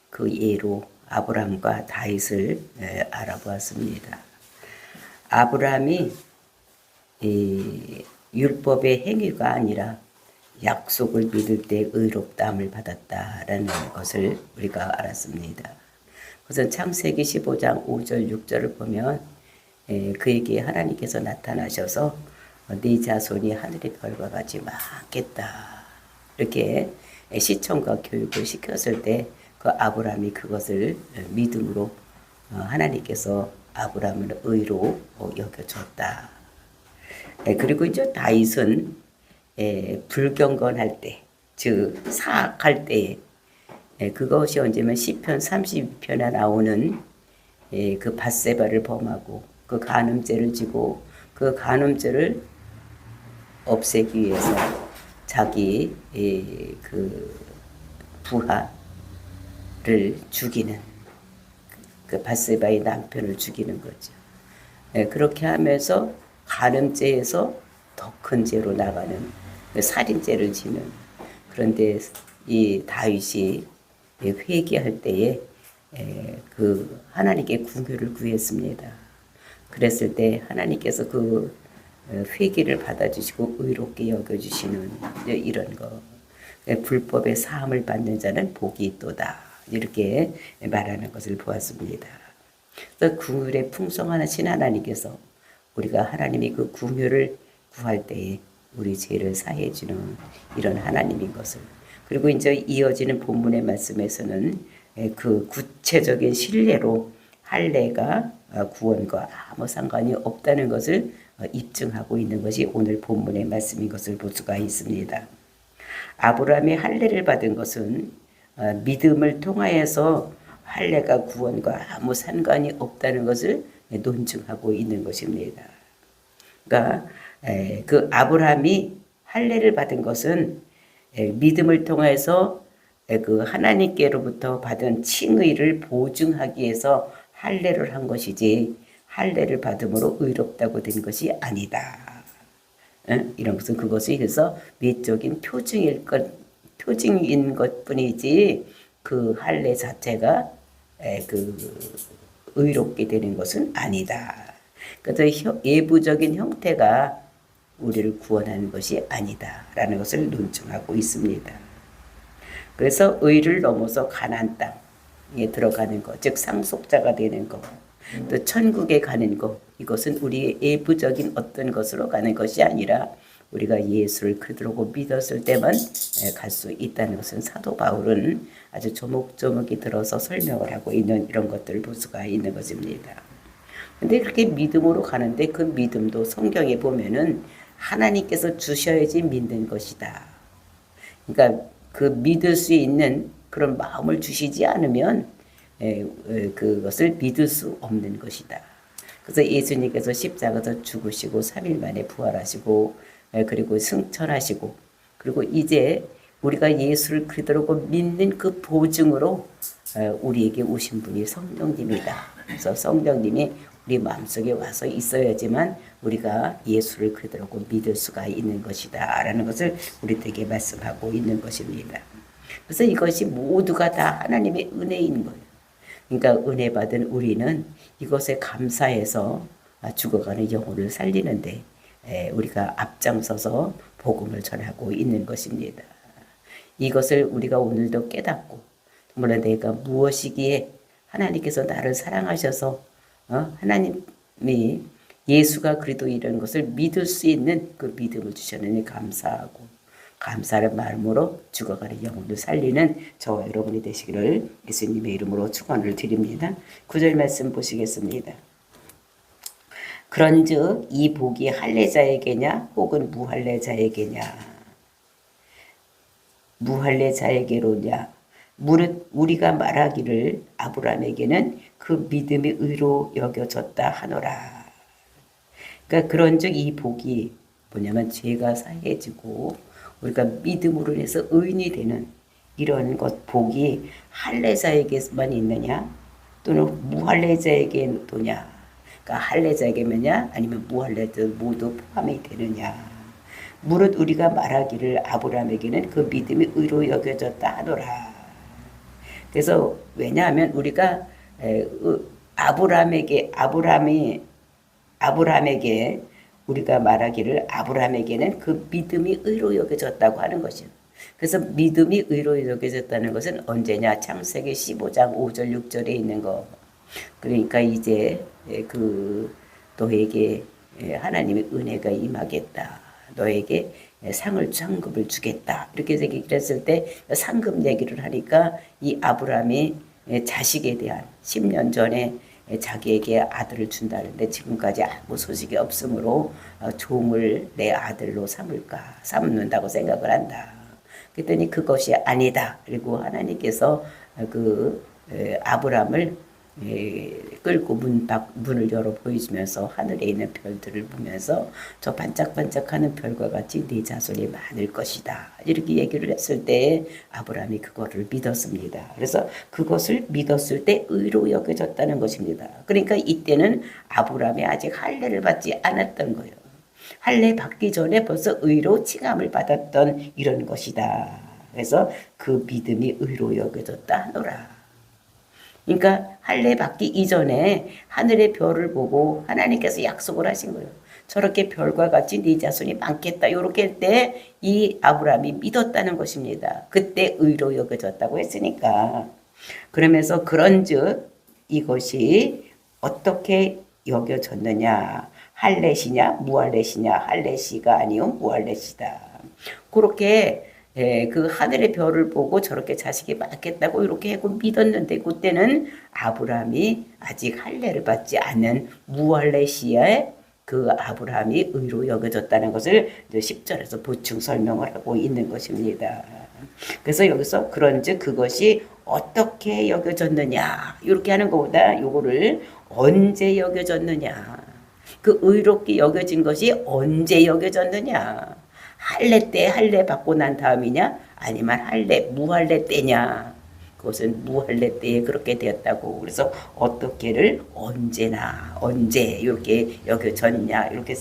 그 예로 아브라함과 다윗을 알아보았습니다. 아브라함이 이 율법의 행위가 아니라 약속을 믿을 때 의롭다함을 받았다라는 것을 우리가 알았습니다. 그래서 창세기 15장 5절 6절을 보면 그에게 하나님께서 나타나셔서 네 자손이 하늘의 별과 같이 많겠다 이렇게 시청과 교육을 시켰을 때 그 아브라함이 그것을 믿음으로 하나님께서 아브라함을 의로 여겨줬다. 그리고 이제 다윗은 불경건할 때, 즉 사악할 때에 그것이 언제면 시편 32편에 나오는 그 밧세바를 범하고 그 간음죄를 지고 그 간음죄를 없애기 위해서 자기 그 부하를 죽이는 그 밧세바의 남편을 죽이는 거죠. 그렇게 하면서 간음죄에서 더 큰 죄로 나가는 살인죄를 지는. 그런데 이 다윗이 회개할 때에 그 하나님께 궁유를 구했습니다. 그랬을 때 하나님께서 그 회개를 받아주시고 의롭게 여겨주시는 이런 거. 불법의 사함을 받는 자는 복이 있도다. 이렇게 말하는 것을 보았습니다. 그 궁율의 풍성하신 하나님께서 우리가 하나님이 그 궁율을 구할 때에 우리 죄를 사해 주는 이런 하나님인 것을. 그리고 이제 이어지는 본문의 말씀에서는 그 구체적인 신뢰로 할례가 구원과 아무 상관이 없다는 것을 입증하고 있는 것이 오늘 본문의 말씀인 것을 볼 수가 있습니다. 아브라함이 할례를 받은 것은 믿음을 통하여서 할례가 구원과 아무 상관이 없다는 것을 논증하고 있는 것입니다. 그러니까 그 아브라함이 할례를 받은 것은 믿음을 통해서 그 하나님께로부터 받은 칭의를 보증하기 위해서 할례를 한 것이지 할례를 받음으로 의롭다고 된 것이 아니다. 이런 것은 그것이 그래서 외적인 표징인 것뿐이지 그 할례 자체가 그 의롭게 되는 것은 아니다. 그래서 예부적인 형태가 우리를 구원하는 것이 아니다라는 것을 논증하고 있습니다. 그래서 의를 넘어서 가나안 땅에 들어가는 것, 즉 상속자가 되는 것, 또 천국에 가는 것, 이것은 우리의 예부적인 어떤 것으로 가는 것이 아니라 우리가 예수를 그리스도로 믿었을 때만 갈 수 있다는 것은 사도 바울은 아주 조목조목이 들어서 설명을 하고 있는 이런 것들을 볼 수가 있는 것입니다. 근데 그렇게 믿음으로 가는데 그 믿음도 성경에 보면은 하나님께서 주셔야지 믿는 것이다. 그러니까 그 믿을 수 있는 그런 마음을 주시지 않으면 그것을 믿을 수 없는 것이다. 그래서 예수님께서 십자가에서 죽으시고 3일 만에 부활하시고 그리고 승천하시고 그리고 이제 우리가 예수를 그리스도로 믿는 그 보증으로 우리에게 오신 분이 성령님이다. 그래서 성령님이 우리 마음속에 와서 있어야지만 우리가 예수를 그리스도로 믿을 수가 있는 것이다 라는 것을 우리에게 말씀하고 있는 것입니다. 그래서 이것이 모두가 다 하나님의 은혜인 거예요. 그러니까 은혜 받은 우리는 이것에 감사해서 죽어가는 영혼을 살리는데 우리가 앞장서서 복음을 전하고 있는 것입니다. 이것을 우리가 오늘도 깨닫고 정말 내가 무엇이기에 하나님께서 나를 사랑하셔서 하나님이 예수가 그리스도이라는 것을 믿을 수 있는 그 믿음을 주셨느니 감사하고 감사의 마음으로 죽어가는 영혼을 살리는 저와 여러분이 되시기를 예수님의 이름으로 축원을 드립니다. 9절 말씀 보시겠습니다. 그런즉 이 복이 할례자에게냐 혹은 무할례자에게냐 무할례자에게로냐 무릇 우리가 말하기를 아브라함에게는 그 믿음이 의로 여겨졌다 하노라. 그러니까 그런즉 이 복이 뭐냐면 죄가 사해지고 우리가 믿음으로 인해서 의인이 되는 이런 것 복이 할례자에게만 있느냐 또는 무할례자에게 도냐. 그러니까 할례자에게면냐 아니면 무할례자 모두 포함이 되느냐. 무릇 우리가 말하기를 아브라함에게는 그 믿음이 의로 여겨졌다 하노라. 그래서 왜냐하면 우리가 아브라함에게 우리가 말하기를 아브라함에게는 그 믿음이 의로 여겨졌다고 하는 것이요. 그래서 믿음이 의로 여겨졌다는 것은 언제냐? 창세기 15장 5절 6절에 있는 거. 그러니까 이제 그 너에게 하나님의 은혜가 임하겠다. 너에게 상급을 주겠다. 이렇게 얘기를 했을 때 상급 얘기를 하니까 이 아브라함이 자식에 대한 10년 전에 자기에게 아들을 준다는데 지금까지 아무 소식이 없으므로 종을 내 아들로 삼는다고 생각을 한다. 그랬더니 그것이 아니다. 그리고 하나님께서 그 아브라함을 끌고 문을 열어 보이시면서 하늘에 있는 별들을 보면서 저 반짝반짝하는 별과 같이 네 자손이 많을 것이다. 이렇게 얘기를 했을 때 아브라함이 그거를 믿었습니다. 그래서 그것을 믿었을 때 의로 여겨졌다는 것입니다. 그러니까 이때는 아브라함이 아직 할례를 받지 않았던 거예요. 할례 받기 전에 벌써 의로 칭함을 받았던 이런 것이다. 그래서 그 믿음이 의로 여겨졌다 하노라. 그러니까 할례 받기 이전에 하늘의 별을 보고 하나님께서 약속을 하신 거예요. 저렇게 별과 같이 네 자손이 많겠다. 이렇게 할 때 이 아브라함이 믿었다는 것입니다. 그때 의로 여겨졌다고 했으니까. 그러면서 그런즉 이것이 어떻게 여겨졌느냐. 할례시냐 무할례시냐. 할례시가 아니요 무할례시다. 그렇게 그 하늘의 별을 보고 저렇게 자식이 많겠다고 이렇게 하고 믿었는데 그때는 아브라함이 아직 할례를 받지 않는 무할례 시에 그 아브라함이 의로 여겨졌다는 것을 10절에서 보충 설명을 하고 있는 것입니다. 그래서 여기서 그런즉 그것이 어떻게 여겨졌느냐 이렇게 하는 것보다 요거를 언제 여겨졌느냐 그 의롭게 여겨진 것이 언제 여겨졌느냐 할례 때 할례 받고 난 다음이냐 아니면 무할례 때냐 그것은 무할례 때에 그렇게 되었다고 그래서 어떻게를 언제 이렇게 여겨졌냐 이렇게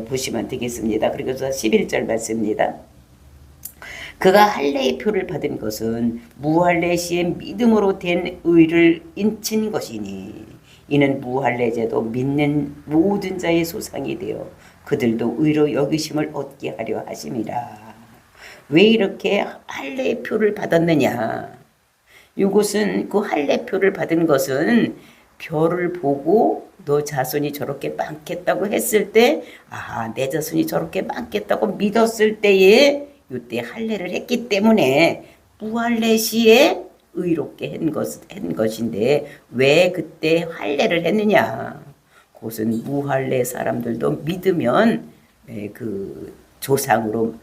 보시면 되겠습니다. 그리고서 11절 말씀입니다. 그가 할례의 표를 받은 것은 무할례 시에 믿음으로 된 의를 인친 것이니 이는 무할례제도 믿는 모든 자의 소상이 되어 그들도 의로 여기심을 얻게 하려 하심이라. 왜 이렇게 할례의 표를 받았느냐? 이것은 그 할례표를 받은 것은 별을 보고 너 자손이 저렇게 많겠다고 했을 때 내 자손이 저렇게 많겠다고 믿었을 때에 이때 할례를 했기 때문에 무할례 시에 의롭게 한 것인데 왜 그때 할례를 했느냐? 그것은 무할례 사람들도 믿으면 그 조상으로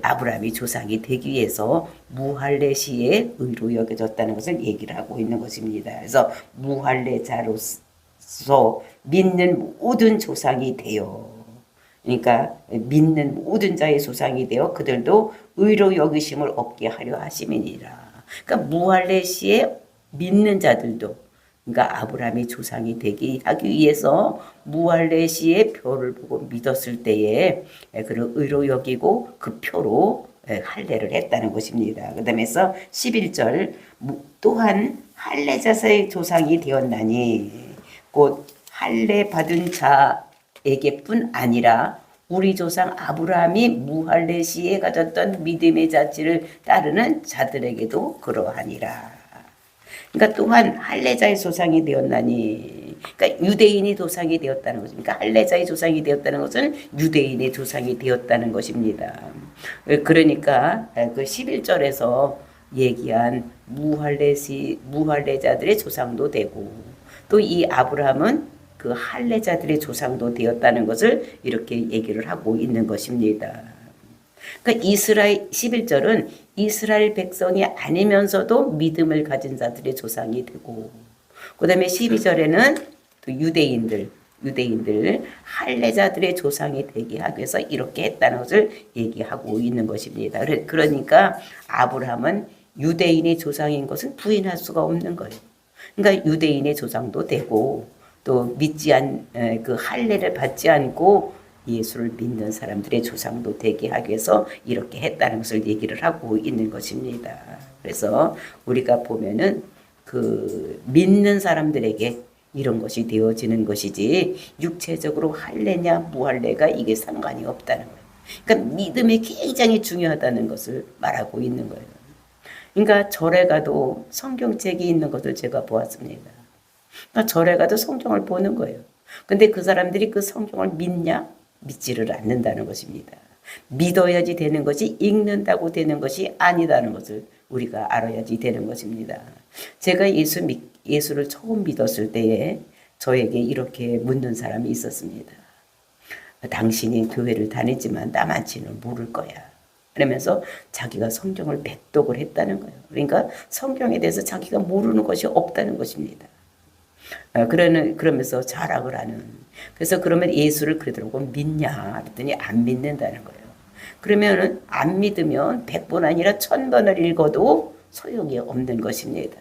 아브라함이 조상이 되기 위해서 무할례 시에 의로 여겨졌다는 것을 얘기를 하고 있는 것입니다. 그래서 무할례자로서 믿는 모든 조상이 되어 그러니까 믿는 모든 자의 조상이 되어 그들도 의로 여기심을 얻게 하려 하심이니라. 그러니까 무할례 시에 믿는 자들도 그러니까 아브라함이 조상이 되기 하기 위해서 무할례 시에 표를 보고 믿었을 때에 그를 의로 여기고 그 표로 할례를 했다는 것입니다. 그 다음에서 11절 또한 할례자의 조상이 되었나니 곧 할례 받은 자에게뿐 아니라 우리 조상 아브라함이 무할례 시에 가졌던 믿음의 자질을 따르는 자들에게도 그러하니라. 그러니까 또한 할례자의 조상이 되었나니 그러니까 유대인이 조상이 되었다는 것입니다. 그러니까 할례자의 조상이 되었다는 것은 유대인의 조상이 되었다는 것입니다. 그러니까 그 11절에서 얘기한 무할례자들의 조상도 되고 또 이 아브라함은 그 할례자들의 조상도 되었다는 것을 이렇게 얘기를 하고 있는 것입니다. 그러니까 11절은 이스라엘 백성이 아니면서도 믿음을 가진 자들의 조상이 되고 그 다음에 12절에는 또 유대인들 할례자들의 조상이 되게 하기 위해서 이렇게 했다는 것을 얘기하고 있는 것입니다. 그러니까 아브라함은 유대인의 조상인 것을 부인할 수가 없는 거예요. 그러니까 유대인의 조상도 되고 또 그 할례를 받지 않고 예수를 믿는 사람들의 조상도 되게 하기 위해서 이렇게 했다는 것을 얘기를 하고 있는 것입니다. 그래서 우리가 보면은 그 믿는 사람들에게 이런 것이 되어지는 것이지 육체적으로 할례냐 무할례가 이게 상관이 없다는 거예요. 그러니까 믿음이 굉장히 중요하다는 것을 말하고 있는 거예요. 그러니까 절에 가도 성경책이 있는 것을 제가 보았습니다. 그러니까 절에 가도 성경을 보는 거예요. 근데 그 사람들이 그 성경을 믿냐? 믿지를 않는다는 것입니다. 믿어야지 되는 것이 읽는다고 되는 것이 아니다는 것을 우리가 알아야지 되는 것입니다. 제가 예수를 처음 믿었을 때에 저에게 이렇게 묻는 사람이 있었습니다. 당신이 교회를 다니지만 나만치는 모를 거야. 그러면서 자기가 성경을 배독을 했다는 거예요. 그러니까 성경에 대해서 자기가 모르는 것이 없다는 것입니다. 그러면서 자랑을 하는. 그래서 그러면 예수를 그러더라고 믿냐? 그랬더니 안 믿는다는 거예요. 그러면 안 믿으면 100번 아니라 1000번을 읽어도 소용이 없는 것입니다.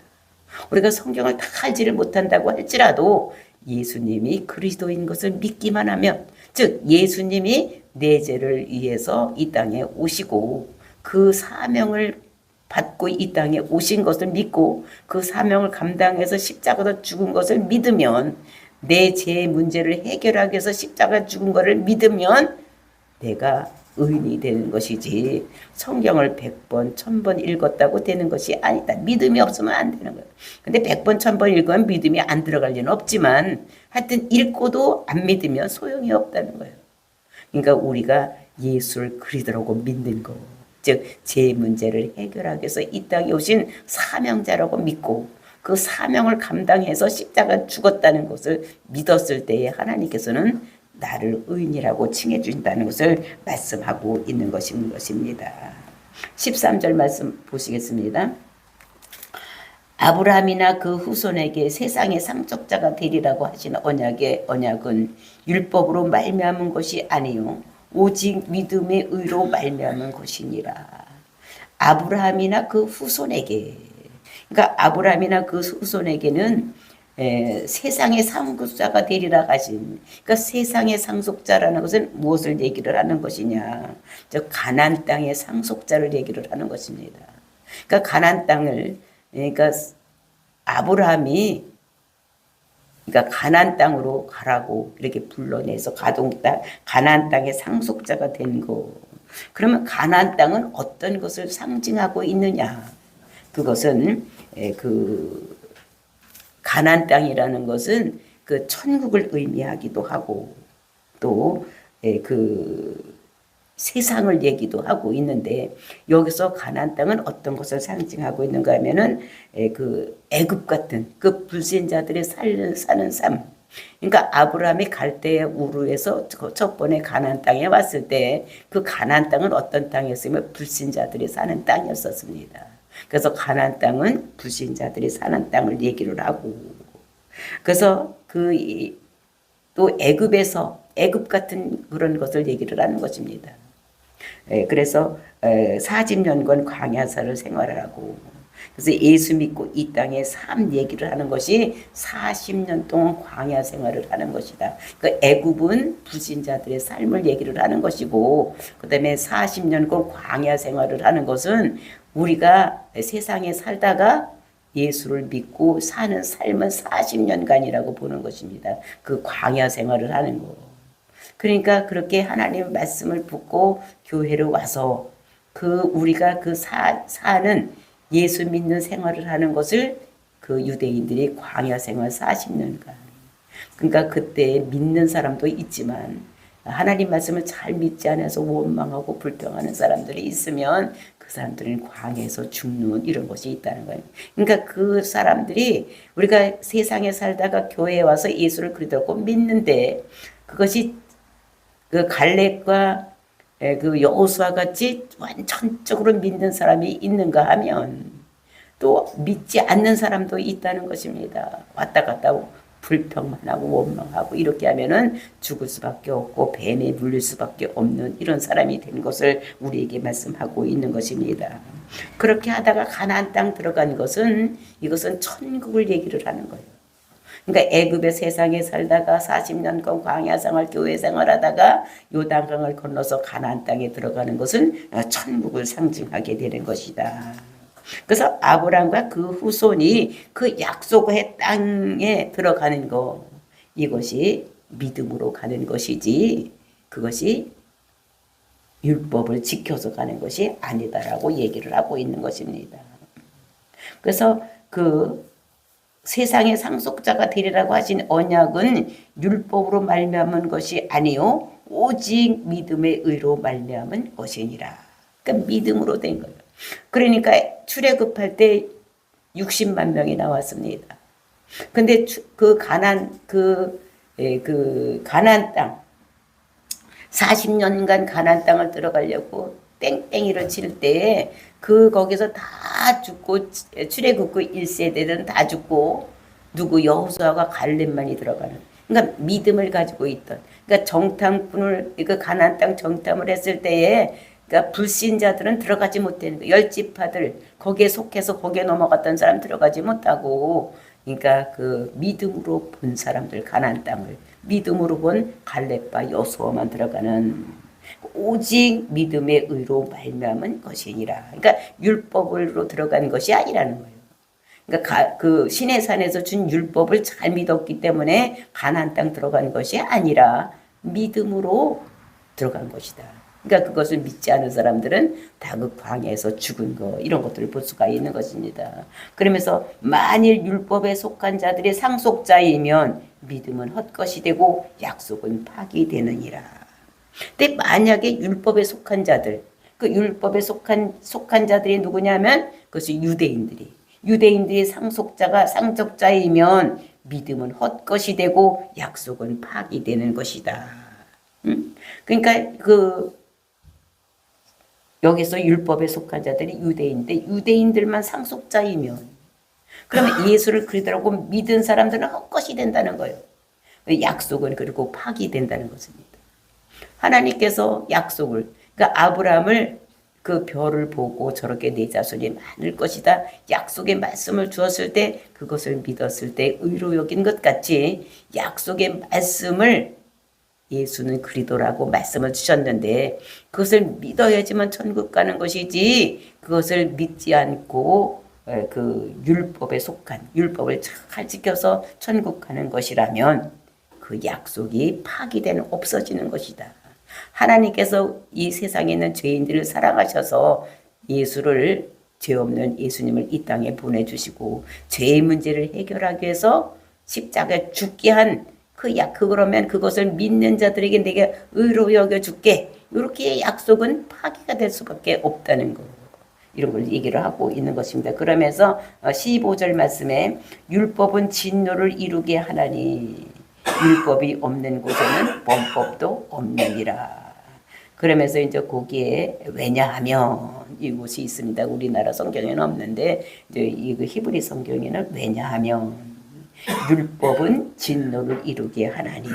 우리가 성경을 다 알지를 못한다고 할지라도 예수님이 그리스도인 것을 믿기만 하면, 즉 예수님이 내 죄를 위해서 이 땅에 오시고 그 사명을 받고 이 땅에 오신 것을 믿고 그 사명을 감당해서 십자가로 죽은 것을 믿으면, 내 죄의 문제를 해결하기 위해서 십자가 죽은 것을 믿으면 내가 의인이 되는 것이지 성경을 100번, 1000번 읽었다고 되는 것이 아니다. 믿음이 없으면 안 되는 거예요. 근데 100번, 1000번 읽으면 믿음이 안 들어갈 리는 없지만 하여튼 읽고도 안 믿으면 소용이 없다는 거예요. 그러니까 우리가 예수를 그리스도라고 믿는 거, 즉 제 문제를 해결하기 위해서 이 땅에 오신 사명자라고 믿고 그 사명을 감당해서 십자가 죽었다는 것을 믿었을 때에 하나님께서는 나를 의인이라고 칭해 주신다는 것을 말씀하고 있는 것입니다. 13절 말씀 보시겠습니다. 아브라함이나 그 후손에게 세상의 상속자가 되리라고 하신 언약은 율법으로 말미암은 것이 아니요 오직 믿음의 의로 말미암은 것이니라. 아브라함이나 그 후손에게, 그러니까 아브라함이나 그 후손에게는 세상의 상속자가 되리라 하신, 그러니까 세상의 상속자라는 것은 무엇을 얘기를 하는 것이냐, 저 가나안 땅의 상속자를 얘기를 하는 것입니다. 그러니까 가나안 땅을, 그러니까 아브라함이 그러니까 가나안 땅으로 가라고 이렇게 불러내서 가나안 땅의 상속자가 된 거. 그러면 가나안 땅은 어떤 것을 상징하고 있느냐? 그것은 그 가나안 땅이라는 것은 그 천국을 의미하기도 하고 또 그 세상을 얘기도 하고 있는데, 여기서 가나안 땅은 어떤 것을 상징하고 있는가 하면은 그 애굽 같은 그 불신자들이 사는 삶. 그러니까 아브라함이 갈대아 우르에서 첫 번에 가나안 땅에 왔을 때 그 가나안 땅은 어떤 땅이었으면 불신자들이 사는 땅이었었습니다. 그래서 가나안 땅은 불신자들이 사는 땅을 얘기를 하고, 그래서 또 애굽 같은 그런 것을 얘기를 하는 것입니다. 그래서 40년간 광야사를 생활을 하고, 그래서 예수 믿고 이 땅에 삶 얘기를 하는 것이 40년 동안 광야 생활을 하는 것이다. 그 애굽은 불신자들의 삶을 얘기를 하는 것이고, 그 다음에 40년간 광야 생활을 하는 것은 우리가 세상에 살다가 예수를 믿고 사는 삶은 40년간이라고 보는 것입니다. 그 광야 생활을 하는 거. 그러니까 그렇게 하나님 말씀을 듣고 교회를 와서 우리가 사는 예수 믿는 생활을 하는 것을 그 유대인들이 광야 생활 40년간. 그러니까 그때 믿는 사람도 있지만 하나님 말씀을 잘 믿지 않아서 원망하고 불평하는 사람들이 있으면 그 사람들은 광야에서 죽는 이런 것이 있다는 거예요. 그러니까 그 사람들이 우리가 세상에 살다가 교회에 와서 예수를 그리스도로 믿는데 그것이 그 갈렙과 그 여호수아 같이 완전적으로 믿는 사람이 있는가 하면 또 믿지 않는 사람도 있다는 것입니다. 왔다 갔다 불평만 하고 원망하고 이렇게 하면은 죽을 수밖에 없고 뱀에 물릴 수밖에 없는 이런 사람이 된 것을 우리에게 말씀하고 있는 것입니다. 그렇게 하다가 가나안 땅 들어간 것은 이것은 천국을 얘기를 하는 거예요. 그러니까 애굽의 세상에 살다가 40년간 광야 생활, 교회 생활하다가 요단강을 건너서 가나안 땅에 들어가는 것은 천국을 상징하게 되는 것이다. 그래서 아브라함과 그 후손이 그 약속의 땅에 들어가는 거, 이것이 믿음으로 가는 것이지 그것이 율법을 지켜서 가는 것이 아니다라고 얘기를 하고 있는 것입니다. 그래서 그 세상의 상속자가 되리라고 하신 언약은 율법으로 말미암은 것이 아니요 오직 믿음의 의로 말미암은 것이니라. 그러니까 믿음으로 된 거예요. 그러니까 출애굽할 때 60만 명이 나왔습니다. 근데 그 가나안 땅 40년간 가나안 땅을 들어가려고 땡땡이를 칠 때에 거기서 다 죽고 출애굽 1세대들은 다 죽고 누구 여호수아가 갈렙만이 들어가는, 그러니까 믿음을 가지고 있던, 그러니까 정탐꾼을 가나안 땅 정탐을 했을 때에 그러니까 불신자들은 들어가지 못하는 거예요. 10지파들 거기에 속해서 거기에 넘어갔던 사람 들어가지 못하고, 그러니까 그 믿음으로 본 사람들 가나안 땅을 믿음으로 본 갈렙과 여호수아만 들어가는, 오직 믿음의 의로 말미암은 것이니라. 그러니까 율법으로 들어간 것이 아니라는 거예요. 그러니까 그 시내산에서 준 율법을 잘 믿었기 때문에 가나안 땅 들어간 것이 아니라 믿음으로 들어간 것이다. 그러니까 그것을 믿지 않은 사람들은 다 그 광야에서 죽은 거, 이런 것들을 볼 수가 있는 것입니다. 그러면서 만일 율법에 속한 자들이 상속자이면 믿음은 헛것이 되고 약속은 파기되느니라. 근데 만약에 율법에 속한 자들, 그 율법에 속한 자들이 누구냐면 그것이 유대인들이 상속자이면 믿음은 헛것이 되고 약속은 파기되는 것이다. 그러니까 여기서 율법에 속한 자들이 유대인들만 상속자이면, 그러면 예수를 그리스도라고 믿은 사람들은 헛것이 된다는 거예요. 약속은 그리고 파기된다는 것입니다. 하나님께서 약속을, 그러니까 아브라함을 그 별을 보고 저렇게 내 자손이 많을 것이다 약속의 말씀을 주었을 때, 그것을 믿었을 때 의로 여긴 것 같이 약속의 말씀을, 예수는 그리스도라고 말씀을 주셨는데 그것을 믿어야지만 천국 가는 것이지, 그것을 믿지 않고 그 율법에 속한, 율법을 잘 지켜서 천국 가는 것이라면 그 약속이 파기되는, 없어지는 것이다. 하나님께서 이 세상에 있는 죄인들을 사랑하셔서 예수를, 죄 없는 예수님을 이 땅에 보내주시고 죄의 문제를 해결하기 위해서 십자가에 죽게 한 그러면 그것을 믿는 자들에게 내가 의로 여겨줄게, 이렇게 약속은 파기가 될 수밖에 없다는 거, 이런 걸 얘기를 하고 있는 것입니다. 그러면서 15절 말씀에 율법은 진노를 이루게 하나니 율법이 없는 곳에는 범법도 없느니라. 그러면서 이제 거기에 왜냐하면 이곳이 있습니다. 우리나라 성경에는 없는데 이제 이 히브리 성경에는 왜냐하면 율법은 진노를 이루게 하나니.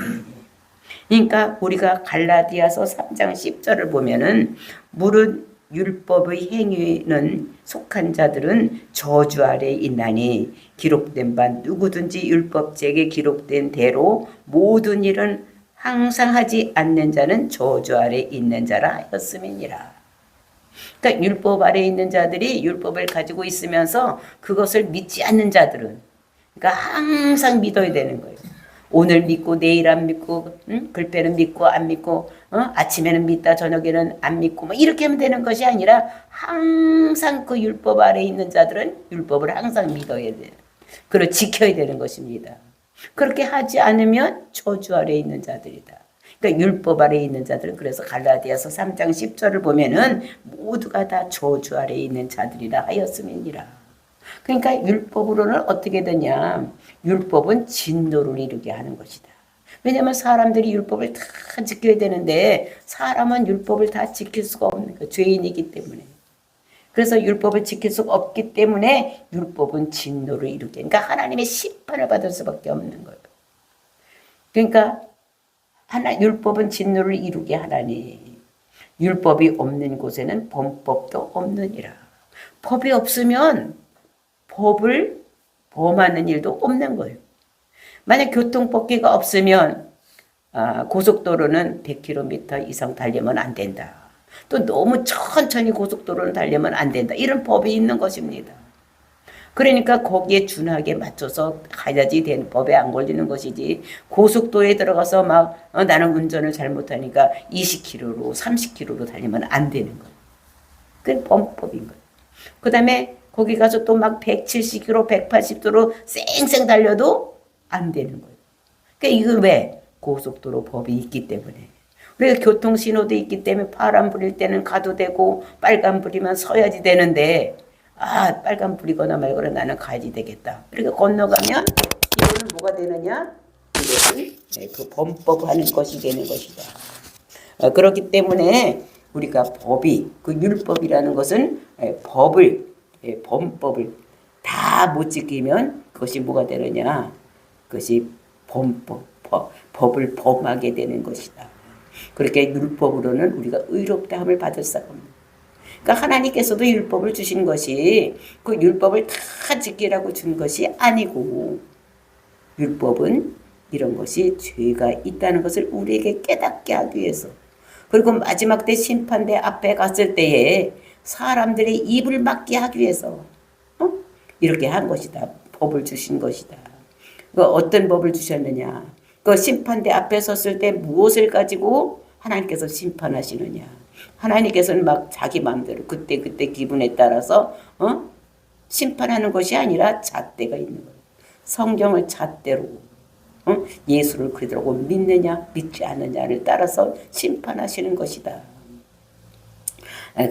그러니까 우리가 갈라디아서 3장 10절을 보면은 무릇 율법의 행위는 속한 자들은 저주 아래 있나니 기록된 바 누구든지 율법책에 기록된 대로 모든 일은 항상 하지 않는 자는 저주 아래 있는 자라 하였음이니라. 그러니까 율법 아래 있는 자들이 율법을 가지고 있으면서 그것을 믿지 않는 자들은, 그러니까 항상 믿어야 되는 거예요. 오늘 믿고 내일 안 믿고, 글빼는 믿고 안 믿고, 아침에는 믿다 저녁에는 안 믿고, 뭐 이렇게 하면 되는 것이 아니라 항상 그 율법 아래 있는 자들은 율법을 항상 믿어야 돼요. 그걸 지켜야 되는 것입니다. 그렇게 하지 않으면 저주 아래 있는 자들이다. 그러니까 율법 아래 있는 자들은, 그래서 갈라디아서 3장 10절을 보면은 모두가 다 저주 아래 있는 자들이라 하였음이니라. 그러니까 율법으로는 어떻게 되냐, 율법은 진노를 이루게 하는 것이다. 왜냐하면 사람들이 율법을 다 지켜야 되는데 사람은 율법을 다 지킬 수가 없는 거예요. 죄인이기 때문에. 그래서 율법을 지킬 수가 없기 때문에 율법은 진노를 이루게, 그러니까 하나님의 심판을 받을 수밖에 없는 거예요. 그러니까 율법은 진노를 이루게 하나니 율법이 없는 곳에는 범법도 없느니라. 법이 없으면 법을 범하는 일도 없는 거예요. 만약 교통법규가 없으면 고속도로는 100km 이상 달리면 안 된다. 또 너무 천천히 고속도로를 달리면 안 된다. 이런 법이 있는 것입니다. 그러니까 거기에 준하게 맞춰서 가야지 되는 법에 안 걸리는 것이지 고속도로에 들어가서 막 나는 운전을 잘못하니까 20km로 30km로 달리면 안 되는 거예요. 그게 범법인 거예요. 그 다음에 거기 가서 또 막 170km, 180km 쌩쌩 달려도 안 되는 거예요. 그러니까 이거 왜? 고속도로 법이 있기 때문에. 우리가 교통신호도 있기 때문에 파란 불일 때는 가도 되고 빨간 불이면 서야지 되는데 빨간 불이거나 말거나 나는 가야지 되겠다. 이렇게 건너가면 이거는 뭐가 되느냐? 이것은 그 범법하는 것이 되는 것이다. 그렇기 때문에 우리가 법이 그 율법이라는 것은 범법을 다 못 지키면 그것이 뭐가 되느냐? 그것이 법을 범하게 되는 것이다. 그렇게 율법으로는 우리가 의롭다함을 받을 사람. 그러니까 하나님께서도 율법을 주신 것이 그 율법을 다 지키라고 준 것이 아니고 율법은 이런 것이 죄가 있다는 것을 우리에게 깨닫게 하기 위해서 그리고 마지막 때 심판대 앞에 갔을 때에 사람들의 입을 막게 하기 위해서 이렇게 한 것이다. 법을 주신 것이다. 어떤 법을 주셨느냐. 그 심판대 앞에 섰을 때 무엇을 가지고 하나님께서 심판하시느냐. 하나님께서는 막 자기 마음대로 그때 기분에 따라서 심판하는 것이 아니라 잣대가 있는 거예요. 성경을 잣대로 예수를 그대로 믿느냐 믿지 않느냐를 따라서 심판하시는 것이다.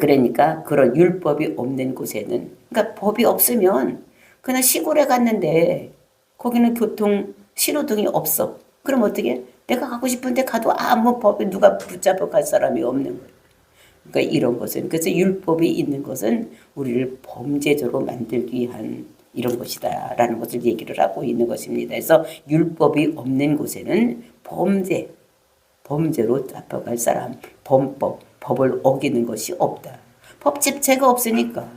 그러니까 그런 율법이 없는 곳에는 그러니까 법이 없으면 그냥 시골에 갔는데 거기는 교통 신호등이 없어. 그럼 어떻게? 내가 가고 싶은데 가도 아무 법에 누가 붙잡아 갈 사람이 없는 거예요. 그러니까 이런 것은 그래서 율법이 있는 것은 우리를 범죄자로 만들기 위한 이런 것이다 라는 것을 얘기를 하고 있는 것입니다. 그래서 율법이 없는 곳에는 범죄로 잡혀갈 사람, 법을 어기는 것이 없다. 법 집체가 없으니까.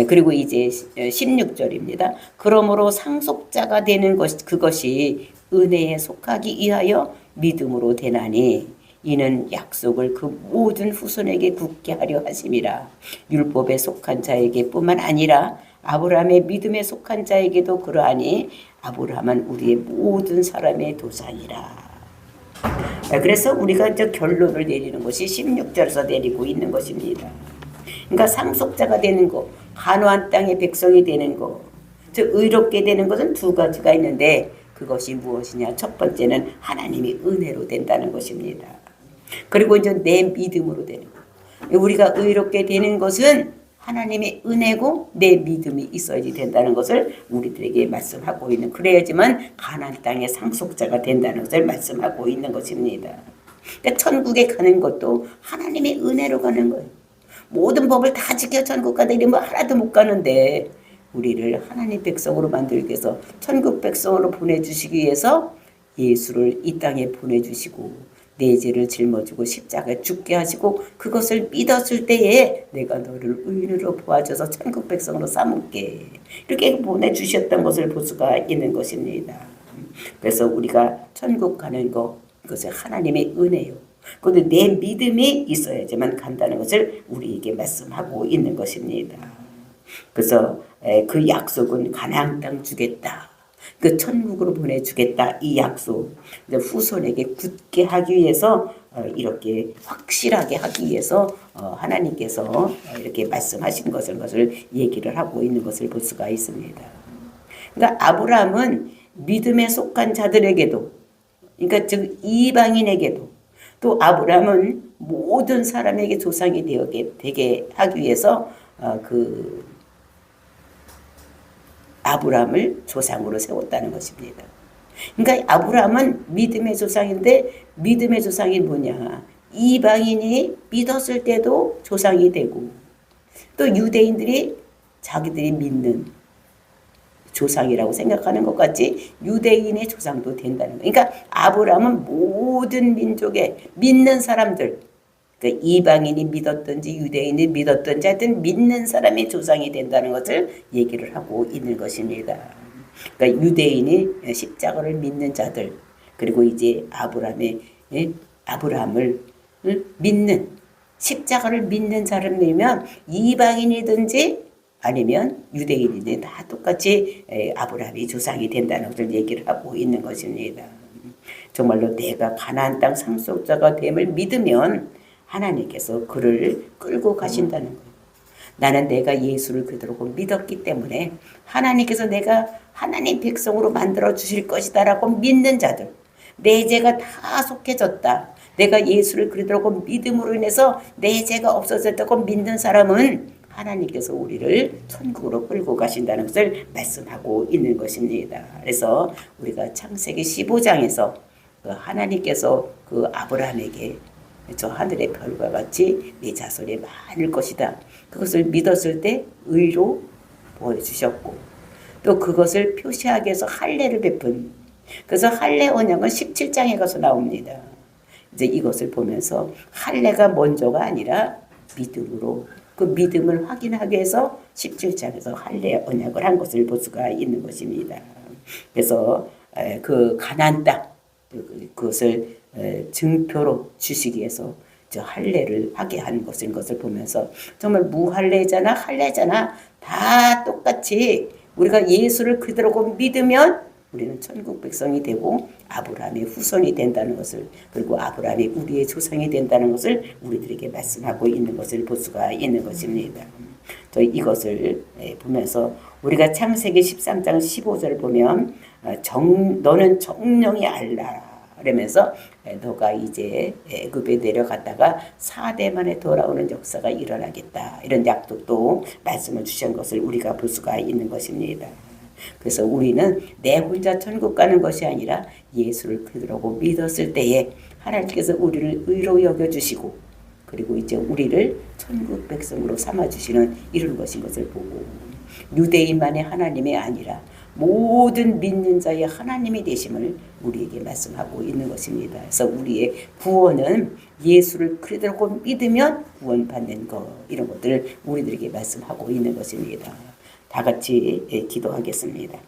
그리고 이제 16절입니다. 그러므로 상속자가 되는 그것이 은혜에 속하기 위하여 믿음으로 되나니 이는 약속을 그 모든 후손에게 굳게 하려 하심이라. 율법에 속한 자에게 뿐만 아니라 아브라함의 믿음에 속한 자에게도 그러하니 아브라함은 우리의 모든 사람의 도산이라. 그래서 우리가 이제 결론을 내리는 것이 16절에서 내리고 있는 것입니다. 그러니까 상속자가 되는 것, 가나안 땅의 백성이 되는 것, 즉 의롭게 되는 것은 두 가지가 있는데 그것이 무엇이냐? 첫 번째는 하나님이 은혜로 된다는 것입니다. 그리고 이제 내 믿음으로 되는 것. 우리가 의롭게 되는 것은 하나님의 은혜고 내 믿음이 있어야지 된다는 것을 우리들에게 말씀하고 있는, 그래야지만 가나안 땅의 상속자가 된다는 것을 말씀하고 있는 것입니다. 그러니까 천국에 가는 것도 하나님의 은혜로 가는 거예요. 모든 법을 다 지켜 천국 가다 이러면 하나도 못 가는데 우리를 하나님 백성으로 만들기 위해서 천국 백성으로 보내주시기 위해서 예수를 이 땅에 보내주시고 내 죄를 짊어지고 십자가에 죽게 하시고 그것을 믿었을 때에 내가 너를 의인으로 보아줘서 천국 백성으로 삼을게 이렇게 보내주셨던 것을 볼 수가 있는 것입니다. 그래서 우리가 천국 가는 것 그것은 하나님의 은혜요. 그런데 내 믿음이 있어야지만 간다는 것을 우리에게 말씀하고 있는 것입니다. 그래서 그 약속은 가나안 땅 주겠다. 그 천국으로 보내주겠다. 이 약속 후손에게 굳게 하기 위해서 이렇게 확실하게 하기 위해서 하나님께서 이렇게 말씀하신 것을 얘기를 하고 있는 것을 볼 수가 있습니다. 그러니까 아브라함은 믿음에 속한 자들에게도 그러니까 즉 이방인에게도 또 아브라함은 모든 사람에게 조상이 되게 하기 위해서 그 아브라함을 조상으로 세웠다는 것입니다. 그러니까 아브라함은 믿음의 조상인데 믿음의 조상이 뭐냐? 이방인이 믿었을 때도 조상이 되고 또 유대인들이 자기들이 믿는 조상이라고 생각하는 것 같이 유대인의 조상도 된다는 거예요. 그러니까 아브라함은 모든 민족의 믿는 사람들 그 이방인이 믿었든지 유대인이 믿었든지 하여튼 믿는 사람의 조상이 된다는 것을 얘기를 하고 있는 것입니다. 그러니까 유대인이 십자가를 믿는 자들 그리고 이제 아브라함을 믿는 십자가를 믿는 사람이면 이방인이든지 아니면 유대인이든 다 똑같이 아브라함이 조상이 된다는 것을 얘기를 하고 있는 것입니다. 정말로 내가 가나안 땅 상속자가 됨을 믿으면 하나님께서 그를 끌고 가신다는 거예요. 나는 내가 예수를 그대로 믿었기 때문에 하나님께서 내가 하나님 백성으로 만들어 주실 것이다라고 믿는 자들, 내 죄가 다 속해졌다. 내가 예수를 그대로 믿음으로 인해서 내 죄가 없어졌다고 믿는 사람은 하나님께서 우리를 천국으로 끌고 가신다는 것을 말씀하고 있는 것입니다. 그래서 우리가 창세기 15장에서 하나님께서 그 아브라함에게 저 하늘의 별과 같이 네 자손이 많을 것이다. 그것을 믿었을 때 의로 보여주셨고 또 그것을 표시하기 위해서 할례를 베푼 그래서 할례 언약은 17장에 가서 나옵니다. 이제 이것을 보면서 할례가 먼저가 아니라 믿음으로 그 믿음을 확인하기 위해서 17장에서 할례 언약을 한 것을 볼 수가 있는 것입니다. 그래서 그 가나안 땅 그것을 증표로 주시기 위해서 저 할례를 하게 한 것을 보면서 정말 무할례자나 할례자나 다 똑같이 우리가 예수를 그대로 믿으면 우리는 천국 백성이 되고 아브라함의 후손이 된다는 것을 그리고 아브라함이 우리의 조상이 된다는 것을 우리들에게 말씀하고 있는 것을 볼 수가 있는 것입니다. 저희 이것을 보면서 우리가 창세기 13장 15절을 보면 너는 정령이 알라 그러면서 너가 이제 애굽에 내려갔다가 4대 만에 돌아오는 역사가 일어나겠다 이런 약속도 말씀을 주신 것을 우리가 볼 수가 있는 것입니다. 그래서 우리는 내 혼자 천국 가는 것이 아니라 예수를 그대로 믿었을 때에 하나님께서 우리를 의로 여겨주시고 그리고 이제 우리를 천국 백성으로 삼아주시는 이런 것인 것을 보고 유대인만의 하나님이 아니라 모든 믿는 자의 하나님이 되심을 우리에게 말씀하고 있는 것입니다. 그래서 우리의 구원은 예수를 그대로 믿으면 구원받는 것 이런 것들을 우리들에게 말씀하고 있는 것입니다. 다 같이 기도하겠습니다.